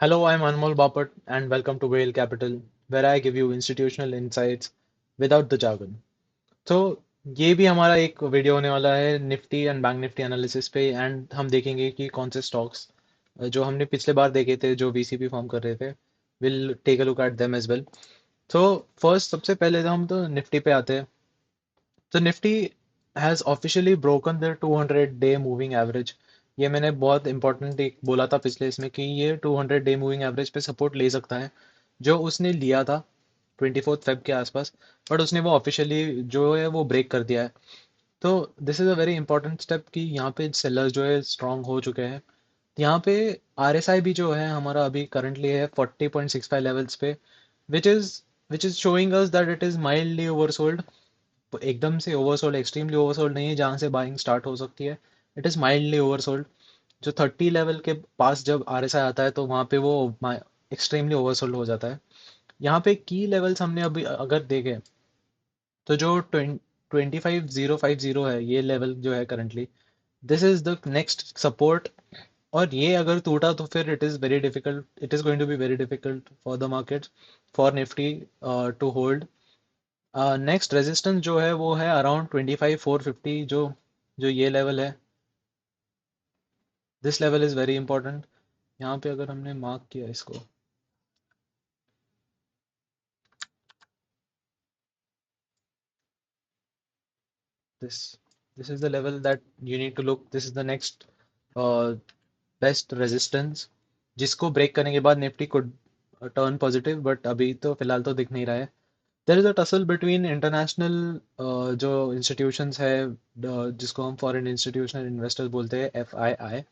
Hello, I'm Anmol Bapat, and welcome to Whale Capital, where I give you institutional insights without the jargon. तो ये भी हमारा एक video होने वाला है Nifty and bank Nifty analysis पे एंड हम देखेंगे कि कौन से स्टॉक्स जो हमने पिछले बार देखे थे जो वीसीपी फॉर्म कर रहे थे will take a look at them as well. तो फर्स्ट सबसे पहले तो हम तो निफ्टी पे आते हैं। तो Nifty has officially broken the 200 day moving average. ये मैंने बहुत इंपॉर्टेंट एक बोला था पिछले इसमें कि ये 200 डे मूविंग एवरेज पे सपोर्ट ले सकता है, जो उसने लिया था 24 फेब के आसपास। बट उसने वो ऑफिशियली जो है वो ब्रेक कर दिया है। तो this is a very important step कि यहाँ पे सेलर जो है स्ट्रांग हो चुके हैं। यहाँ पे आरएसआई भी जो है हमारा अभी करंटली है 40.65 लेवल्स पे, which is which is showing us that it is mildly oversold. एकदम से ओवरसोल्ड, एक्सट्रीमली ओवरसोल्ड नहीं है जहाँ से बाइंग स्टार्ट हो सकती है। It is mildly oversold. जो 30 लेवल के पास जब आरएसआई आता है तो वहाँ पे वो एक्सट्रीमली ओवरसोल्ड हो जाता है। यहाँ पे की लेवल्स हमने अभी अगर देखे तो जो 25050 है ये लेवल जो है currently, this is the next support. और ये अगर टूटा तो फिर it is very difficult, it is going to be very difficult for the market, for Nifty to hold. Next resistance जो है वो है अराउंड 25,450, जो जो ये लेवल है। This level is very important. यहाँ पे अगर हमने मार्क किया इसको, this this is the level that you need to look, this is the next best resistance, जिसको ब्रेक करने के बाद Nifty could turn positive, but अभी तो फिलहाल तो दिख नहीं रहा है। There is a tussle between international जो इंस्टीट्यूशंस है, जिसको हम फॉरेन इंस्टीट्यूशनल इन्वेस्टर्स बोलते हैं, FII।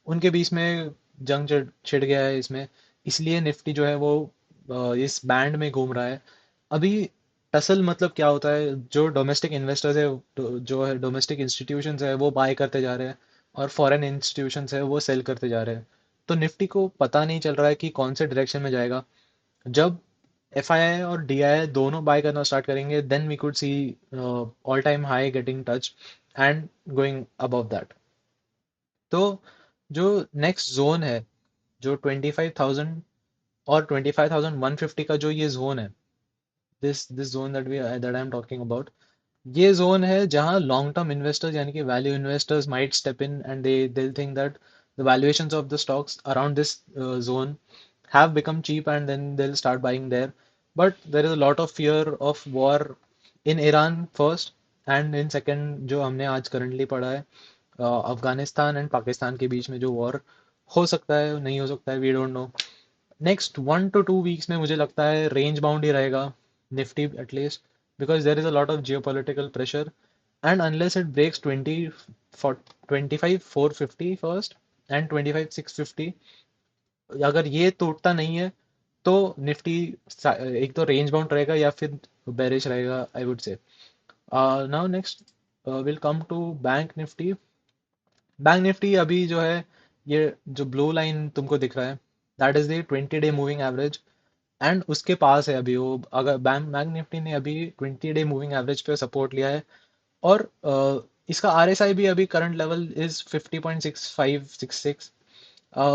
उनके बीच में जंग छिड़ गया है इसमें, इसलिए निफ्टी जो है वो इस बैंड में घूम रहा है अभी। टसल मतलब क्या होता है, जो डोमेस्टिक इन्वेस्टर्स है, जो है डोमेस्टिक इंस्टीट्यूशंस है वो बाय करते जा रहे हैं, और फॉरेन इंस्टीट्यूशंस है वो सेल करते जा रहे हैं। तो निफ्टी को पता नहीं चल रहा है कि कौन से डायरेक्शन में जाएगा। जब FII और DII दोनों बाय करना स्टार्ट करेंगे, then we could see all time high getting touch and going above that. तो जो नेक्स्ट जोन है, जो 25,000 और 25,150 का जो ये जोन है, this zone that I am talking about, ये जोन है जहां लॉन्ग टर्म इन्वेस्टर्स यानी कि value investors might step in and they think that the valuations of the stocks around this zone have become cheap, and then they'll start buying there. But there is a lot of fear of war in Iran first, and in second जो हमने आज currently पढ़ा है, Afghanistan and Pakistan के बीच में जो war हो सकता है, नहीं हो सकता है, we don't know. Next 1 to 2 weeks में मुझे लगता है रेंज बाउंड ही रहेगा Nifty at least, because there is a lot of geopolitical pressure. And unless it breaks 25,450 first and 25,650, अगर ये टूटता नहीं है तो निफ्टी एक तो रेंज बाउंड रहेगा या फिर बेरिश रहेगा, I would say. Now next will come to bank Nifty. Bank Nifty अभी जो है, ये जो ब्लू लाइन तुमको दिख रहा है, that is the 20 day moving average. And उसके पास है अभी वो, अगर बैंक बैंक निफ्टी ने अभी 20 डे मूविंग एवरेज पे सपोर्ट लिया है। और इसका RSI भी अभी current level is 50.6566,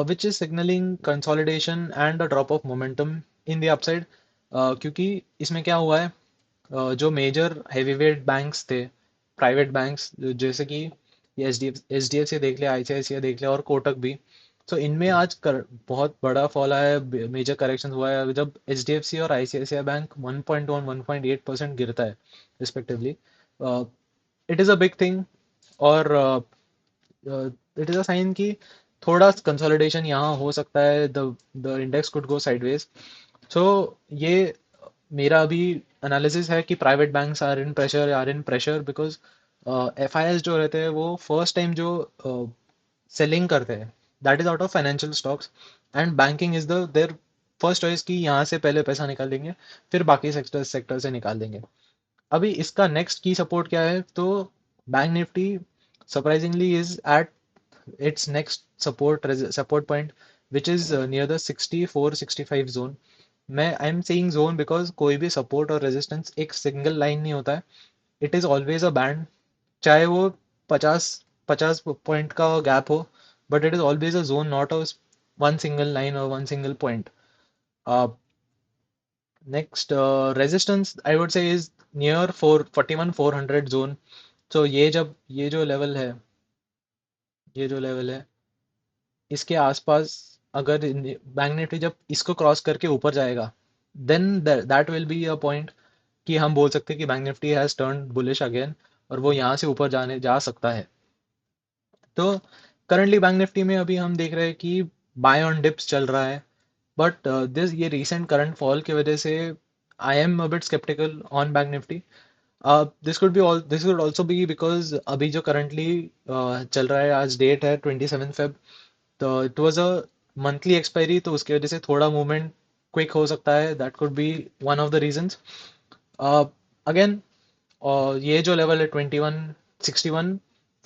which is signaling consolidation and a drop of momentum in the upside। क्योंकि इसमें क्या हुआ है, जो मेजर हैवीवेट बैंक्स थे, प्राइवेट बैंक्स, जैसे कि ये एच डी एफ सी देख लिया, ICICI देख लिया, और कोटक भी। तो इनमें आज बहुत बड़ा फॉल आया है, मेजर करेक्शन हुआ है। जब HDFC और ICICI बैंक 1.1 1.8% गिरता है respectively, it is a big thing. और इट इज़ अ साइन कि थोड़ा कंसोलिडेशन यहाँ हो सकता है, the index could go sideways. So ये मेरा अभी एनालिसिस है कि private banks are in pressure because FIs जो रहते हैं वो फर्स्ट टाइम जो सेलिंग करते हैं, that is out of financial stocks, and banking is the their first choice कि यहाँ से पहले पैसा निकाल देंगे, फिर बाकी सेक्टर से निकाल देंगे। अभी इसका नेक्स्ट की सपोर्ट क्या है, तो bank Nifty surprisingly is at its next support point, which is near the 64-65 zone। मैं I am saying zone because कोई भी सपोर्ट और रेजिस्टेंस एक सिंगल लाइन नहीं होता है, it is always a band. चाहे वो 50 50 पॉइंट का गैप हो, but it is always a zone, not a one single line or one single point. uh, Next, resistance I would say is near 441 400 zone. So ये जो level है, ये जो level है इसके आसपास, अगर बैंक निफ्टी जब इसको क्रॉस करके ऊपर जाएगा, then that will be a point कि हम बोल सकते हैं कि bank Nifty has turn bullish again, और वो यहाँ से ऊपर जाने जा सकता है। तो करंटली बैंक निफ्टी में अभी हम देख रहे हैं कि बाय ऑन डिप्स चल रहा है, बट दिस ये रीसेंट करंट फॉल की वजह से I am a bit sceptical on bank Nifty. This could also be because अभी जो करंटली चल रहा है, आज डेट है 27 फेब, तो it was a monthly expiry, तो उसकी वजह से थोड़ा मूवमेंट क्विक हो सकता है, that could be one of the reasons. Again, और ये जो लेवल है 2161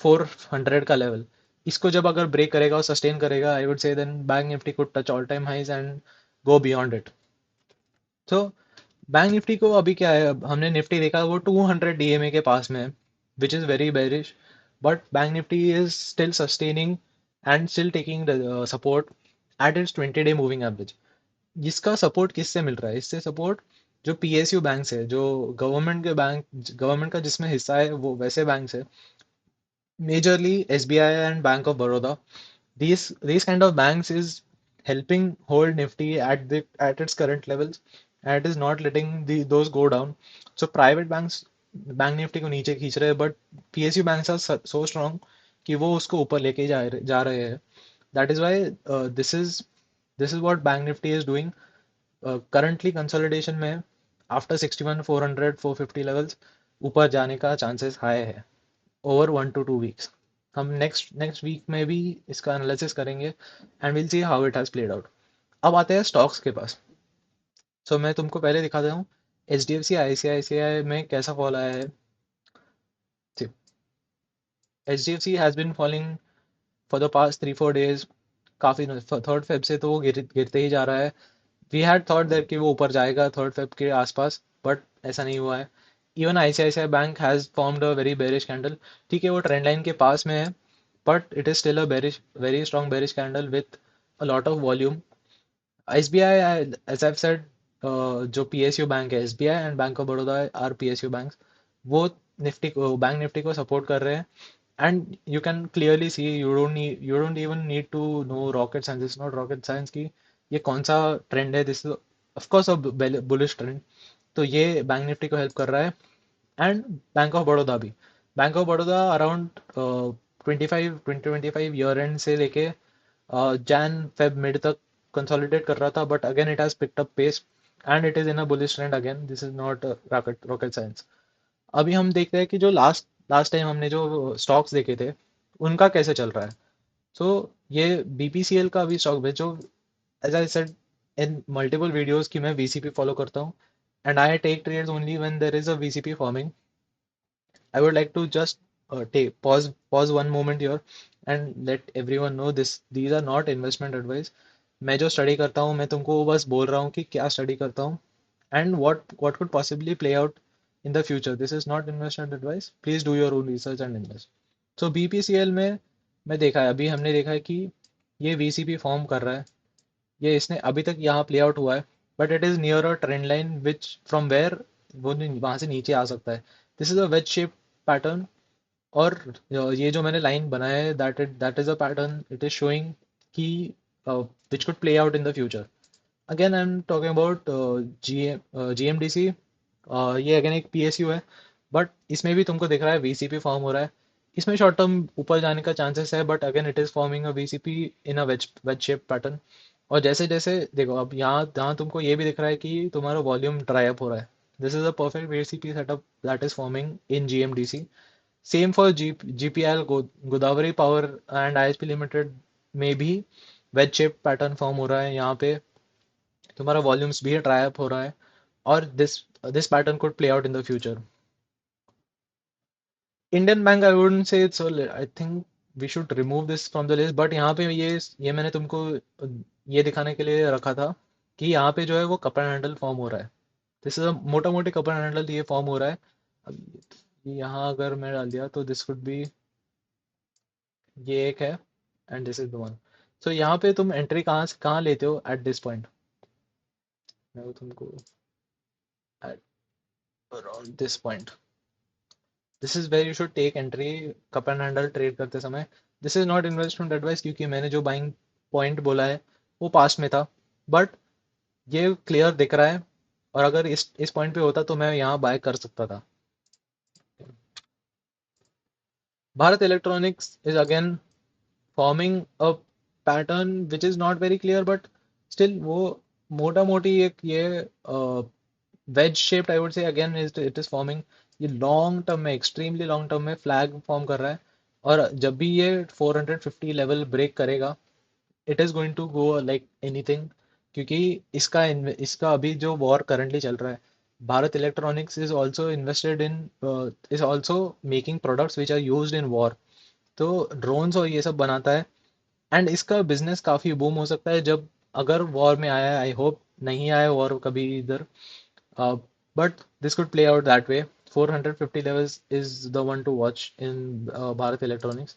400 का लेवल, इसको जब अगर ब्रेक करेगा और सस्टेन करेगा, I would say then bank Nifty could touch all time highs and go beyond it. तो बैंक निफ्टी को अभी क्या है, अब हमने निफ्टी देखा वो 200 डीएमए के पास में है, which is very bearish, but bank Nifty is still sustaining and still taking the support at its 20 day moving average. जिसका सपोर्ट किससे मिल रहा है, इससे सपोर्ट जो पीएसयू बैंक्स है, जो गवर्नमेंट के बैंक, गवर्नमेंट का जिसमें हिस्सा है, वो वैसे बैंक्स है, majorly SBI and bank of Baroda. These kind of banks is helping hold Nifty at its current levels, and it is not letting those go down. So private banks bank Nifty को नीचे खींच रहे हैं, but PSU banks are so strong कि वो उसको ऊपर लेके जा रहे हैं। That is why this is what bank Nifty is doing currently consolidation में। आफ्टर 61 400 450 लेवल्स ऊपर जाने का चांसेस हाई है ओवर 1 to 2 वीक्स। हम नेक्स्ट वीक में भी इसका एनालिसिस करेंगे and will see how it has played out. अब आते हैं स्टॉक्स के पास। सो मैं तुमको पहले दिखा देता हूँ H D F C I C I C I में कैसा फॉल आया है। H D F C has been falling for the past 3 4 days, काफ़ी 3rd फेब से तो वो गिरते ही जा रहा है। वी हैड थॉट दैट कि वो ऊपर जाएगा 3rd फेब के आसपास, बट ऐसा नहीं हुआ है। Even ICICI bank has formed a very bearish candle. ठीक है, वो ट्रेंड लाइन के पास में है, but it is still a bearish, very strong bearish candle with a lot of volume. SBI, as I said, जो पीएसयू बैंक है, SBI and bank of Baroda are PSU banks, वो निफ्टी को, बैंक निफ्टी को support कर रहे हैं। And you can clearly see, you don't even need to know rocket science, it's not rocket science की ये कौन सा ट्रेंड है। This is of course a bullish trend. तो ये बैंक निफ्टी को हेल्प कर रहा है, एंड बैंक ऑफ बड़ौदा भी। Bank of Baroda around 2025 year end से लेके जैन फेब मिड तक कंसोलिडेट कर रहा था, but again it has picked up pace and it is in a bullish trend again. This is not rocket science. अभी हम देखते हैं कि जो लास्ट लास्ट टाइम हमने जो स्टॉक्स देखे थे, उनका कैसे चल रहा है। सो ये बीपीसीएल का अभी स्टॉक है, जो as I said in multiple videos कि मैं वीसीपी फॉलो करता हूँ, and I take trades only when there is a VCP forming. I would like to just take pause one moment here and let everyone know this, these are not investment advice. मैं जो study करता हूँ, मैं तुमको बस बोल रहा हूँ कि क्या स्टडी करता हूँ and what could possibly play out in the future. This is not investment advice. Please do your own research and invest. So BPCL में मैं देखा है, अभी हमने देखा है कि ये वीसीपी फॉर्म कर रहा है, ये इसने अभी तक यहाँ प्ले आउट हुआ है, but it is near a trend line which from where वो वहाँ से नीचे आ सकता है। This is a wedge shape pattern, और ये जो मैंने लाइन बनाया है, that is a pattern it is showing कि which could play out in the future. Again I am talking about GMDC. ये अगेन एक पीएसयू है, बट इसमें भी तुमको दिख रहा है वीसीपी फॉर्म हो रहा है। इसमें शॉर्ट टर्म ऊपर जाने का चांसेस है, but again it is forming a VCP in a wedge shape pattern. और जैसे जैसे देखो, अब यहाँ तुमको ये भी दिख रहा है कि तुम्हारा वॉल्यूम ड्राई अप हो रहा है। This is a perfect VCP setup that is forming in GMDC. Same for GPL, Godavari power and ISP limited में भी वेज शेप पैटर्न फॉर्म हो रहा है। यहाँ पे तुम्हारा वॉल्यूम्स भी ड्राई अप हो रहा है, और this pattern could play out in the future. Indian bank, I wouldn't say it's, I think we should remove this from the list, but यहाँ पे ये मैंने तुमको ये दिखाने के लिए रखा था कि यहाँ पे जो है वो कपड़ा हैंडल फॉर्म हो रहा है। दिस इज अ मोटा मोटी कपड़ा हैंडल ये फॉर्म हो रहा है। अब यहाँ अगर मैं डाल दिया तो दिस कुड बी, ये एक है and this is the one. So यहाँ पे तुम एंट्री कहाँ से कहाँ लेते हो एट दिस पॉइंट? मैं तुमको at around this point, this is where you should take entry cup and handle trade करते समय। This is not investment advice, क्योंकि मैंने जो बाइंग पॉइंट बोला है वो पास्ट में था, बट ये क्लियर दिख रहा है, और अगर इस पॉइंट पे होता तो मैं यहाँ बाय कर सकता था। Bharat electronics is again forming a pattern which is not very clear, but still वो मोटा मोटी एक ये wedge shaped I would say again it is forming. ये लॉन्ग टर्म में, एक्सट्रीमली लॉन्ग टर्म में फ्लैग फॉर्म कर रहा है, और जब भी ये 450 लेवल ब्रेक करेगा, it is going to go like anything, क्योंकि इसका अभी जो वॉर करंटली चल रहा है, Bharat electronics is also invested in, is also making products which are used in war. तो ड्रोन्स और ये सब बनाता है, एंड इसका बिजनेस काफी बूम हो सकता है जब, अगर वॉर में आया है, आई होप नहीं आया वॉर कभी इधर, but this could play out that way. 450 levels is the one to watch in Bharat electronics.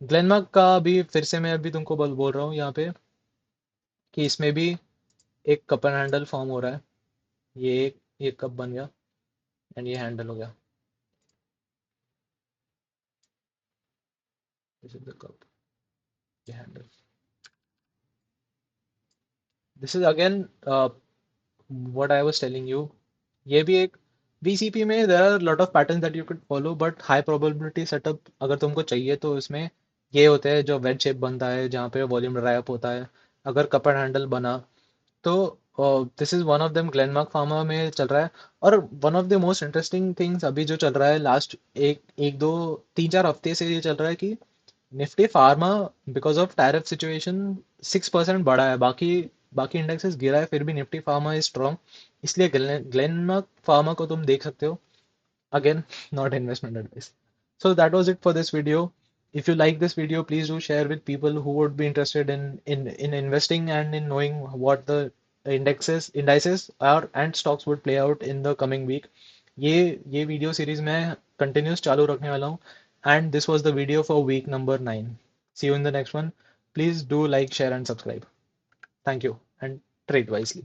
Glenmark का भी फिर से मैं अभी तुमको बोल रहा हूँ यहाँ पे कि इसमें भी एक कप एंड हैंडल फॉर्म हो रहा है। ये कप बन गया, एंड ये हैंडल हो गया। दिस इज द कप, ये handle. This is again what I was telling you. ये भी एक VCP में there are lot of patterns that you could follow, but high probability setup अगर तुमको चाहिए तो इसमें ये होते हैं जो वेज शेप बनता है, जहाँ पे वॉल्यूम ड्राई अप होता है। अगर कप एंड हैंडल बना तो this is one of them, Glenmark pharma में चल रहा है। और one of the most interesting things अभी जो चल रहा है लास्ट एक एक दो 3-4 हफ्ते से, ये चल रहा है कि Nifty pharma, because of tariff situation, 6% बढ़ा है। बाकी बाकी इंडेक्सेस गिरा है, फिर भी निफ्टी फार्मा इज स्ट्रॉन्ग, इसलिए ग्लेनमार्क फार्मा को तुम देख सकते हो। Again, not investment advice. So that was it for this video. If you like this video, please do share with people who would be interested in investing and in knowing what the indices are and stocks would play out in the coming week. ये video series मैं continuous चालू रखने वाला हूँ, and this was the video for week number 9. See you in the next one. Please do like, share and subscribe. Thank you, and trade wisely.